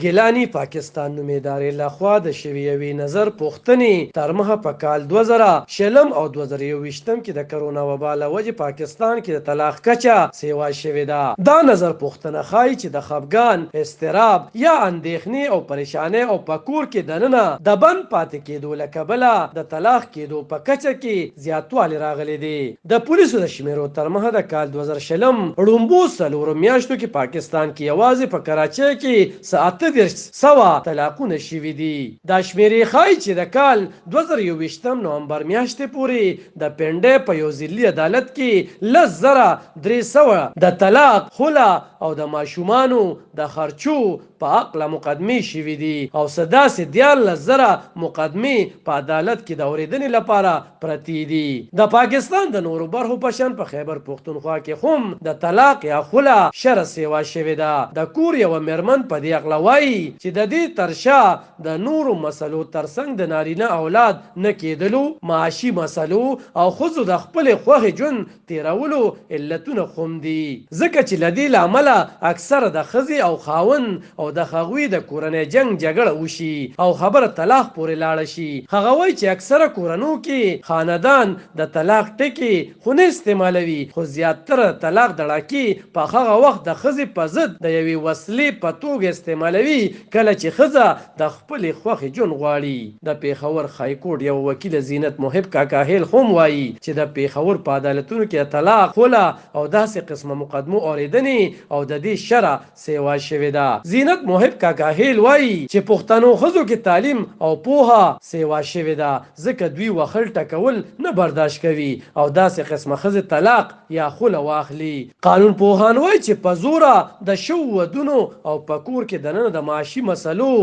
ګیلانی پاکستان نومیدارې لخوا د شوې یوې نظر پوښتنې تر مخه په کال 2020 او 2021 کې د کرونا وبا له وجې پاکستان کې د طلاق کچه سیوا شوې ده. دا نظر پوښتنه ښایي چې د خفګان، اضطراب یا اندېښنې او پریشانۍ او په کور کې دننه د بند پاتې کېدو له کبله د طلاق کېدو په کچه کې زیاتوالی راغلی دی. د پولیسو د شمیرو تر مخه د کال 2020 ړومبو 4 میاشتو کې پاکستان کې یوازې په کراچۍ کې 3800 طلاقونه شوي دي. دا شمیرې ښایي چې د کال 2021 نومبر میاشتې پورې د پنډۍ په یو ځلي عدالت کې 10,300 د طلاق، خلع او د ماشومانو د خرچو په عقله مقدمې شوي دي او څه داسې 14,000 مقدمې په عدالت کې د اورېدنې لپاره پرتې دي. د پاکستان د نورو برخو په شان په خیبر پښتونخوا کې هم د طلاق یا خلع شرع سیوا شوې ده. د کور یوه مېرمن په دې عقله وایي چې د دې تر شا د نورو مسلو ترڅنګ د نارینه اولاد نه کېدلو، معاشي مسلو او ښځو د خپلې خوښې ژوند تېرولو علتونه خم دي، ځکه چې له دې له امله اکثره د ښځې او خاوند او د هغوی د کورنۍ جنګ جګړه وشي او خبره طلاق پورې لاړه شي. هغه وایي چې اکثره کورنو کې خاندان د طلاق ټکي خو نه استعمالوي، خو زیاتره طلاق دړاکې په هغه وخت د ښځې په ضد د یوې وسلې په توګه استعمالوي کله چې ښځه د خپلې خوښې ژوند غواړي. د پېښور هایکورټ یو وکیل زینت محب کاکا هیل هم وایي چې د پېښور په عدالتونو کې طلاق، خلع او داسې قسمه مقدمو اورېدنې او د دې شرع سیوا شوې ده. زینت محب کاکا هیل وایي چې پښتنو ښځو کې تعلیم او پوهه سیوا شوې ده، ځکه دوی وخل ټکول نه برداشت کوي او داسې قسمه ښځې طلاق یا خلع واخلي. قانون پوهان وایي چې په زوره د شوو ودونو او په کور کې دننه د معاشي مسلو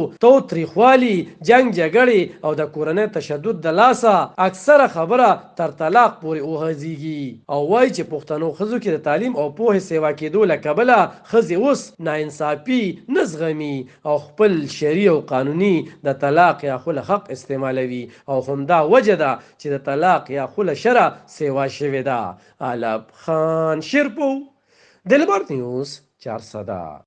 تریخوالي، جنګ جګړې او د کورنۍ تشدد د لاسه اکثره خبره تر طلاق پورې وغځېږي او وایي چې پښتنو ښځو کې د تعلیم او پوهې سیوا کېدو له کبله ښځې اوس ناانصافي نه زغمي او خپل شرعي او قانوني د طلاق یا خلع حق استعمالوي او همدا وجه ده چې د طلاق یا خلع شرع سیوا شوې ده. علب خان شیرپو، دلبر نیوز 400.